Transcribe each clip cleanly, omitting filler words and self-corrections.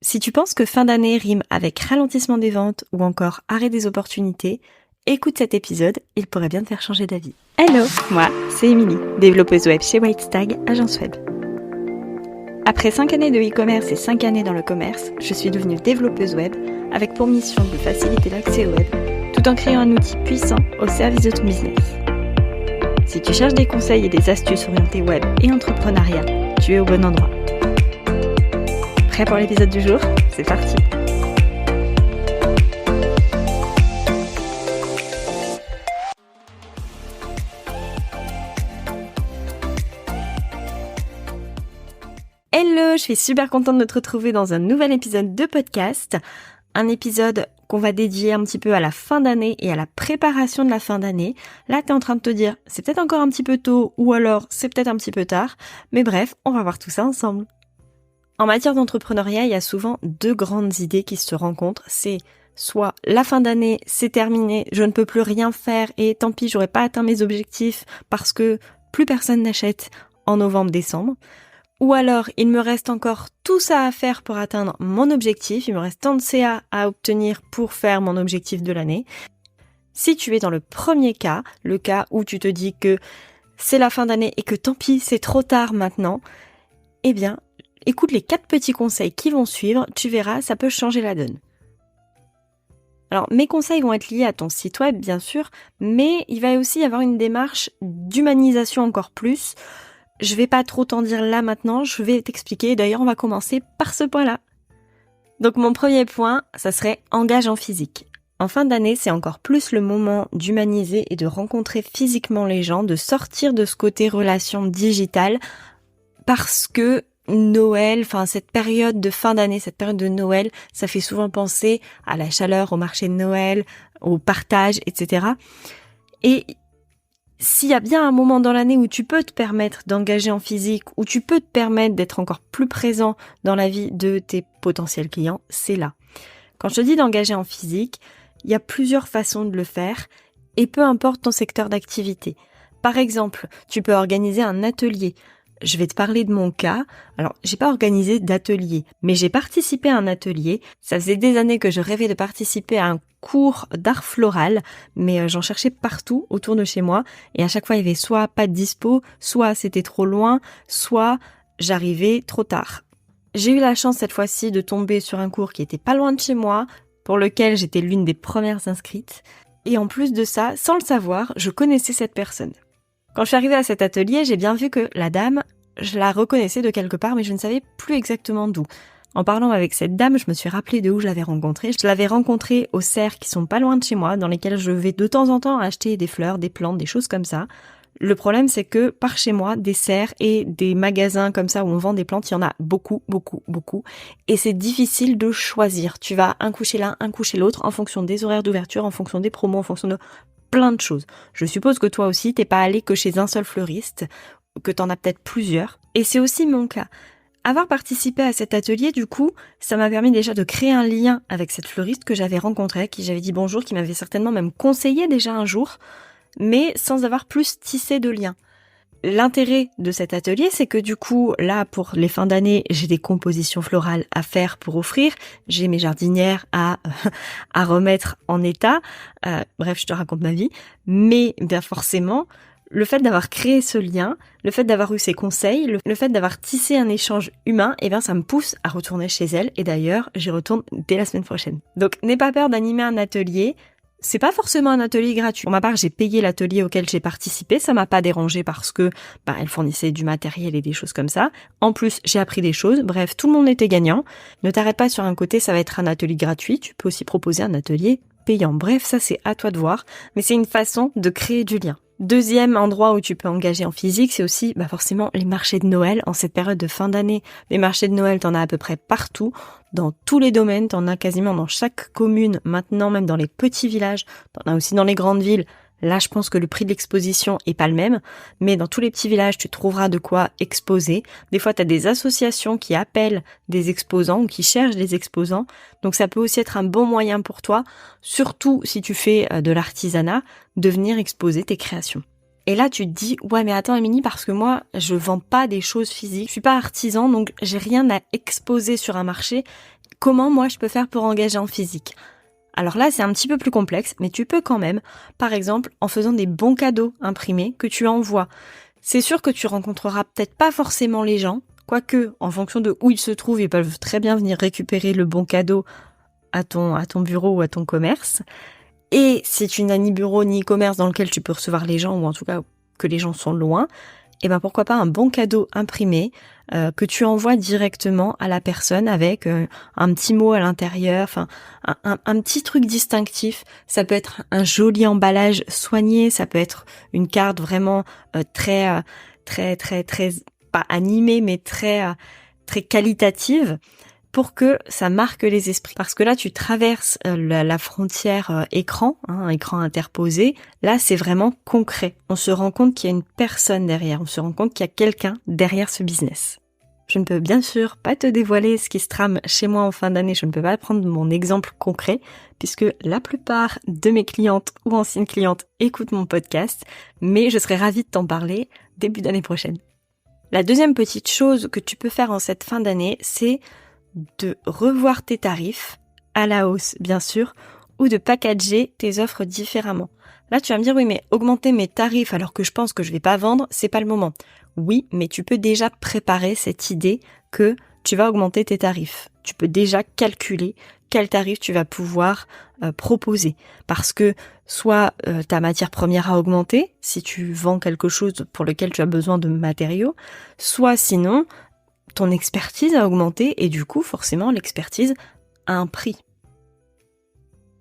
Si tu penses que fin d'année rime avec ralentissement des ventes ou encore arrêt des opportunités, écoute cet épisode, il pourrait bien te faire changer d'avis. Hello, moi, c'est Émilie, développeuse web chez Whitestag, agence web. Après 5 années de e-commerce et 5 années dans le commerce, je suis devenue développeuse web avec pour mission de faciliter l'accès au web tout en créant un outil puissant au service de ton business. Si tu cherches des conseils et des astuces orientées web et entrepreneuriat, tu es au bon endroit. Prêt pour l'épisode du jour ? C'est parti. Hello, je suis super contente de te retrouver dans un nouvel épisode de podcast. Un épisode qu'on va dédier un petit peu à la fin d'année et à la préparation de la fin d'année. Là, t'es en train de te dire, c'est peut-être encore un petit peu tôt ou alors c'est peut-être un petit peu tard. Mais bref, on va voir tout ça ensemble. En matière d'entrepreneuriat, il y a souvent deux grandes idées qui se rencontrent. C'est soit la fin d'année, c'est terminé, je ne peux plus rien faire et tant pis, j'aurais pas atteint mes objectifs parce que plus personne n'achète en novembre-décembre. Ou alors, il me reste encore tout ça à faire pour atteindre mon objectif, il me reste tant de CA à obtenir pour faire mon objectif de l'année. Si tu es dans le premier cas, le cas où tu te dis que c'est la fin d'année et que tant pis, c'est trop tard maintenant, eh bien, écoute les 4 petits conseils qui vont suivre, tu verras, ça peut changer la donne. Alors, mes conseils vont être liés à ton site web, bien sûr, mais il va aussi y avoir une démarche d'humanisation encore plus. Je vais pas trop t'en dire là maintenant, je vais t'expliquer. D'ailleurs, on va commencer par ce point-là. Donc, mon premier point, ça serait engage en physique. En fin d'année, c'est encore plus le moment d'humaniser et de rencontrer physiquement les gens, de sortir de ce côté relation digitale, parce que Noël, cette période de fin d'année, cette période de Noël, ça fait souvent penser à la chaleur, au marché de Noël, au partage, etc. Et s'il y a bien un moment dans l'année où tu peux te permettre d'engager en physique, où tu peux te permettre d'être encore plus présent dans la vie de tes potentiels clients, c'est là. Quand je te dis d'engager en physique, il y a plusieurs façons de le faire, et peu importe ton secteur d'activité. Par exemple, tu peux organiser un atelier. Je vais te parler de mon cas. Alors, j'ai pas organisé d'atelier, mais j'ai participé à un atelier. Ça faisait des années que je rêvais de participer à un cours d'art floral, mais j'en cherchais partout autour de chez moi. Et à chaque fois, il y avait soit pas de dispo, soit c'était trop loin, soit j'arrivais trop tard. J'ai eu la chance cette fois-ci de tomber sur un cours qui était pas loin de chez moi, pour lequel j'étais l'une des premières inscrites. Et en plus de ça, sans le savoir, je connaissais cette personne. Quand je suis arrivée à cet atelier, j'ai bien vu que la dame, je la reconnaissais de quelque part, mais je ne savais plus exactement d'où. En parlant avec cette dame, je me suis rappelée de où je l'avais rencontrée. Je l'avais rencontrée aux serres qui sont pas loin de chez moi, dans lesquelles je vais de temps en temps acheter des fleurs, des plantes, des choses comme ça. Le problème, c'est que par chez moi, des serres et des magasins comme ça où on vend des plantes, il y en a beaucoup. Et c'est difficile de choisir. Tu vas un coup chez l'un, un coup chez l'autre, en fonction des horaires d'ouverture, en fonction des promos, en fonction de plein de choses. Je suppose que toi aussi, t'es pas allé que chez un seul fleuriste, que t'en as peut-être plusieurs. Et c'est aussi mon cas. Avoir participé à cet atelier, du coup, ça m'a permis déjà de créer un lien avec cette fleuriste que j'avais rencontrée, qui j'avais dit bonjour, qui m'avait certainement même conseillé déjà un jour, mais sans avoir plus tissé de lien. L'intérêt de cet atelier, c'est que du coup, là, pour les fins d'année, j'ai des compositions florales à faire pour offrir, j'ai mes jardinières à remettre en état, bref, je te raconte ma vie, mais bien forcément, le fait d'avoir créé ce lien, le fait d'avoir eu ces conseils, le fait d'avoir tissé un échange humain, ça me pousse à retourner chez elle, et d'ailleurs, j'y retourne dès la semaine prochaine. Donc, n'aie pas peur d'animer un atelier. C'est pas forcément un atelier gratuit. Pour ma part, j'ai payé l'atelier auquel j'ai participé. Ça m'a pas dérangé parce que, elle fournissait du matériel et des choses comme ça. En plus, j'ai appris des choses. Bref, tout le monde était gagnant. Ne t'arrête pas sur un côté, ça va être un atelier gratuit. Tu peux aussi proposer un atelier payant. Bref, ça c'est à toi de voir. Mais c'est une façon de créer du lien. Deuxième endroit où tu peux engager en physique, c'est aussi forcément les marchés de Noël. En cette période de fin d'année, les marchés de Noël, t'en as à peu près partout, dans tous les domaines, t'en as quasiment dans chaque commune, maintenant même dans les petits villages, t'en as aussi dans les grandes villes. Là, je pense que le prix de l'exposition est pas le même, mais dans tous les petits villages, tu trouveras de quoi exposer. Des fois, tu as des associations qui appellent des exposants ou qui cherchent des exposants. Donc, ça peut aussi être un bon moyen pour toi, surtout si tu fais de l'artisanat, de venir exposer tes créations. Et là, tu te dis, ouais, mais attends, Émilie, parce que moi, je vends pas des choses physiques. Je suis pas artisan, donc j'ai rien à exposer sur un marché. comment moi je peux faire pour engager en physique ? Alors là, c'est un petit peu plus complexe, mais tu peux quand même, par exemple, en faisant des bons cadeaux imprimés que tu envoies. C'est sûr que tu rencontreras peut-être pas forcément les gens, quoique, en fonction de où ils se trouvent, ils peuvent très bien venir récupérer le bon cadeau à ton bureau ou à ton commerce. Et si tu n'as ni bureau ni commerce dans lequel tu peux recevoir les gens, ou en tout cas que les gens sont loin, et ben pourquoi pas un bon cadeau imprimé que tu envoies directement à la personne avec un petit mot à l'intérieur, enfin un petit truc distinctif. Ça peut être un joli emballage soigné, ça peut être une carte vraiment très pas animée mais très qualitative, pour que ça marque les esprits. Parce que là, tu traverses la frontière écran, un écran interposé. Là, c'est vraiment concret. On se rend compte qu'il y a une personne derrière. On se rend compte qu'il y a quelqu'un derrière ce business. Je ne peux bien sûr pas te dévoiler ce qui se trame chez moi en fin d'année. Je ne peux pas prendre mon exemple concret, puisque la plupart de mes clientes ou anciennes clientes écoutent mon podcast. Mais je serais ravie de t'en parler début d'année prochaine. La deuxième petite chose que tu peux faire en cette fin d'année, c'est de revoir tes tarifs, à la hausse bien sûr, ou de packager tes offres différemment. Là tu vas me dire oui mais augmenter mes tarifs alors que je pense que je vais pas vendre, c'est pas le moment. Oui, mais tu peux déjà préparer cette idée que tu vas augmenter tes tarifs. Tu peux déjà calculer quel tarif tu vas pouvoir proposer. Parce que soit ta matière première a augmenté, si tu vends quelque chose pour lequel tu as besoin de matériaux, soit sinon ton expertise a augmenté et du coup, forcément, l'expertise a un prix.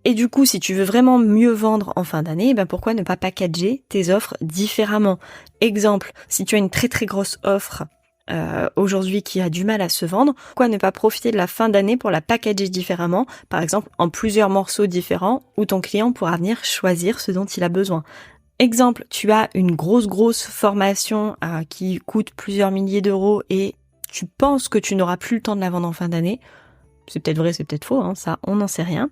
Et du coup, si tu veux vraiment mieux vendre en fin d'année, ben pourquoi ne pas packager tes offres différemment ? Exemple, si tu as une très très grosse offre aujourd'hui qui a du mal à se vendre, pourquoi ne pas profiter de la fin d'année pour la packager différemment, par exemple en plusieurs morceaux différents où ton client pourra venir choisir ce dont il a besoin. Exemple, tu as une grosse formation qui coûte plusieurs milliers d'euros et tu penses que tu n'auras plus le temps de la vendre en fin d'année. C'est peut-être vrai, c'est peut-être faux, ça on n'en sait rien.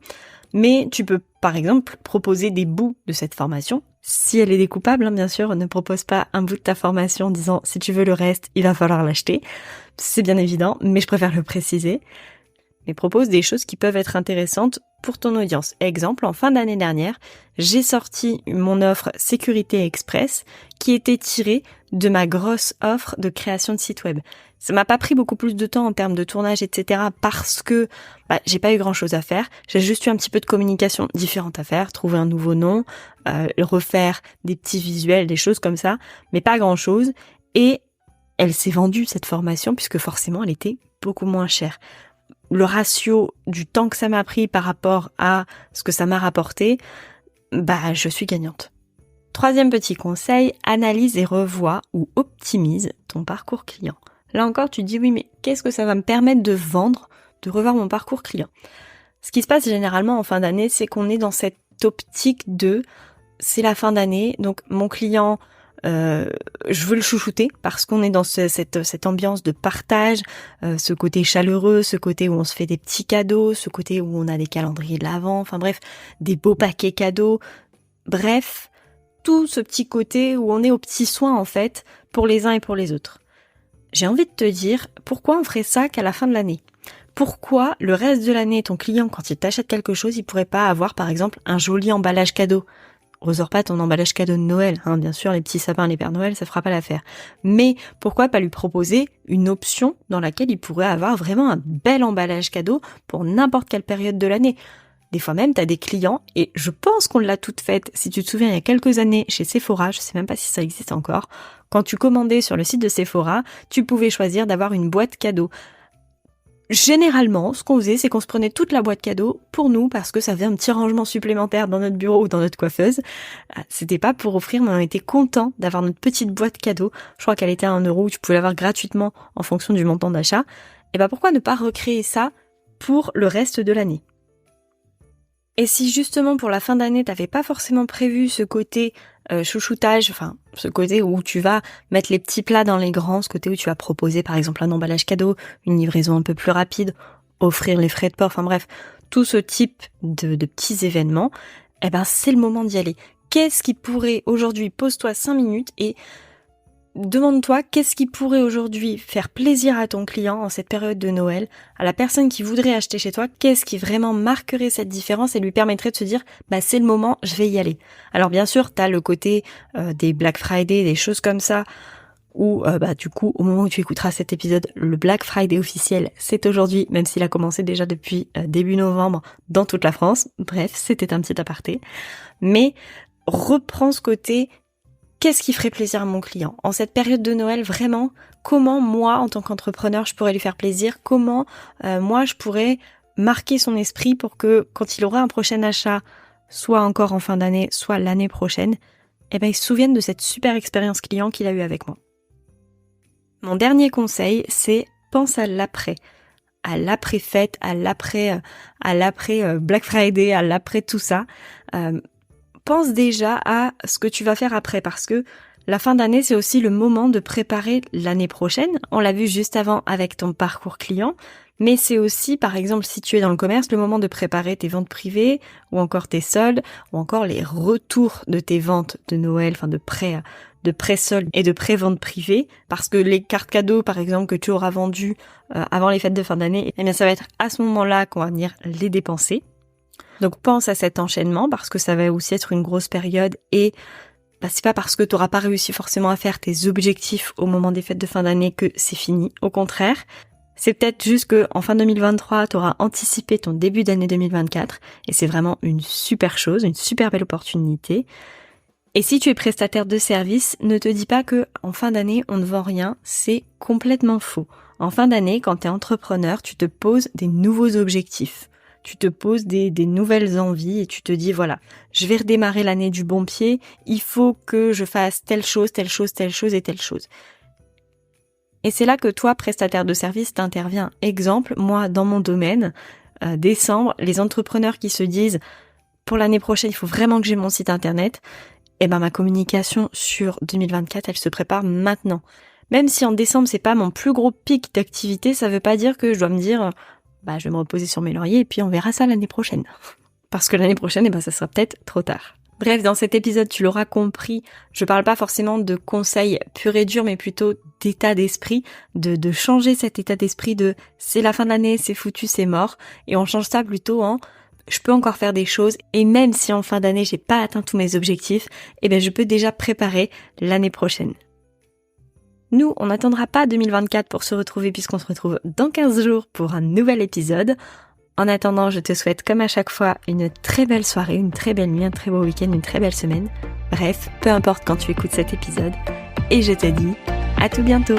Mais tu peux par exemple proposer des bouts de cette formation. Si elle est découpable, bien sûr, ne propose pas un bout de ta formation en disant si tu veux le reste, il va falloir l'acheter. C'est bien évident, mais je préfère le préciser. Mais propose des choses qui peuvent être intéressantes pour ton audience. Exemple, en fin d'année dernière, j'ai sorti mon offre Sécurité Express qui était tirée de ma grosse offre de création de site web. Ça m'a pas pris beaucoup plus de temps en termes de tournage, etc. parce que j'ai pas eu grand chose à faire. J'ai juste eu un petit peu de communication différente à faire, trouver un nouveau nom, refaire des petits visuels, des choses comme ça, mais pas grand chose. Et elle s'est vendue cette formation puisque forcément elle était beaucoup moins chère. Le ratio du temps que ça m'a pris par rapport à ce que ça m'a rapporté, je suis gagnante. Troisième petit conseil, analyse et revois ou optimise ton parcours client. Là encore, tu te dis oui, mais qu'est-ce que ça va me permettre de vendre, de revoir mon parcours client ? Ce qui se passe généralement en fin d'année, c'est qu'on est dans cette optique de c'est la fin d'année, donc mon client, je veux le chouchouter parce qu'on est dans cette ambiance de partage, ce côté chaleureux, ce côté où on se fait des petits cadeaux, ce côté où on a des calendriers de l'Avent, enfin bref, des beaux paquets cadeaux, bref, tout ce petit côté où on est aux petits soins en fait pour les uns et pour les autres. J'ai envie de te dire, pourquoi on ferait ça qu'à la fin de l'année ? Pourquoi le reste de l'année, ton client, quand il t'achète quelque chose, il pourrait pas avoir par exemple un joli emballage cadeau ? Ressors pas ton emballage cadeau de Noël, bien sûr, les petits sapins, les Pères Noël, ça fera pas l'affaire. Mais pourquoi pas lui proposer une option dans laquelle il pourrait avoir vraiment un bel emballage cadeau pour n'importe quelle période de l'année. Des fois même, t'as des clients, et je pense qu'on l'a toute faite, si tu te souviens, il y a quelques années, chez Sephora, je sais même pas si ça existe encore, quand tu commandais sur le site de Sephora, tu pouvais choisir d'avoir une boîte cadeau. Généralement, ce qu'on faisait, c'est qu'on se prenait toute la boîte cadeau pour nous parce que ça faisait un petit rangement supplémentaire dans notre bureau ou dans notre coiffeuse. C'était pas pour offrir, mais on était content d'avoir notre petite boîte cadeau. Je crois qu'elle était à 1 €, tu pouvais l'avoir gratuitement en fonction du montant d'achat. Et pourquoi ne pas recréer ça pour le reste de l'année ? Et si justement pour la fin d'année, t'avais pas forcément prévu ce côté chouchoutage, ce côté où tu vas mettre les petits plats dans les grands, ce côté où tu vas proposer par exemple un emballage cadeau, une livraison un peu plus rapide, offrir les frais de port, tout ce type de petits événements, c'est le moment d'y aller. Qu'est-ce qui pourrait aujourd'hui, pose-toi 5 minutes et demande-toi qu'est-ce qui pourrait aujourd'hui faire plaisir à ton client en cette période de Noël, à la personne qui voudrait acheter chez toi, qu'est-ce qui vraiment marquerait cette différence et lui permettrait de se dire c'est le moment, je vais y aller. Alors bien sûr, t'as le côté des Black Friday, des choses comme ça, où du coup, au moment où tu écouteras cet épisode, le Black Friday officiel, c'est aujourd'hui, même s'il a commencé déjà depuis début novembre dans toute la France. Bref, c'était un petit aparté. Mais reprends ce côté, qu'est-ce qui ferait plaisir à mon client ? En cette période de Noël, vraiment, comment moi, en tant qu'entrepreneur, je pourrais lui faire plaisir ? Comment moi, je pourrais marquer son esprit pour que quand il aura un prochain achat, soit encore en fin d'année, soit l'année prochaine, il se souvienne de cette super expérience client qu'il a eue avec moi. Mon dernier conseil, c'est pense à l'après fête, à l'après Black Friday, à l'après tout ça. Pense déjà à ce que tu vas faire après, parce que la fin d'année, c'est aussi le moment de préparer l'année prochaine. On l'a vu juste avant avec ton parcours client, mais c'est aussi, par exemple, si tu es dans le commerce, le moment de préparer tes ventes privées, ou encore tes soldes, ou encore les retours de tes ventes de Noël, de pré-soldes et de pré-ventes privées, parce que les cartes cadeaux, par exemple, que tu auras vendues avant les fêtes de fin d'année, ça va être à ce moment-là qu'on va venir les dépenser. Donc pense à cet enchaînement, parce que ça va aussi être une grosse période, et c'est pas parce que tu n'auras pas réussi forcément à faire tes objectifs au moment des fêtes de fin d'année que c'est fini. Au contraire, c'est peut-être juste que en fin 2023, tu auras anticipé ton début d'année 2024, et c'est vraiment une super chose, une super belle opportunité. Et si tu es prestataire de service, ne te dis pas que en fin d'année, on ne vend rien, c'est complètement faux. En fin d'année, quand tu es entrepreneur, tu te poses des nouveaux objectifs. Tu te poses des nouvelles envies et tu te dis voilà, je vais redémarrer l'année du bon pied, il faut que je fasse telle chose, telle chose, telle chose et telle chose. Et c'est là que toi, prestataire de service, t'interviens. Exemple, moi, dans mon domaine, décembre, les entrepreneurs qui se disent pour l'année prochaine, il faut vraiment que j'ai mon site internet, ma communication sur 2024, elle se prépare maintenant. Même si en décembre, c'est pas mon plus gros pic d'activité, ça veut pas dire que je dois me dire je vais me reposer sur mes lauriers et puis on verra ça l'année prochaine. Parce que l'année prochaine, ça sera peut-être trop tard. Bref, dans cet épisode, tu l'auras compris, je parle pas forcément de conseils purs et durs, mais plutôt d'état d'esprit, de changer cet état d'esprit de c'est la fin de l'année, c'est foutu, c'est mort, et on change ça plutôt en je peux encore faire des choses, et même si en fin d'année j'ai pas atteint tous mes objectifs, je peux déjà préparer l'année prochaine. Nous, on n'attendra pas 2024 pour se retrouver puisqu'on se retrouve dans 15 jours pour un nouvel épisode. En attendant, je te souhaite comme à chaque fois une très belle soirée, une très belle nuit, un très beau week-end, une très belle semaine. Bref, peu importe quand tu écoutes cet épisode. Et je te dis à tout bientôt.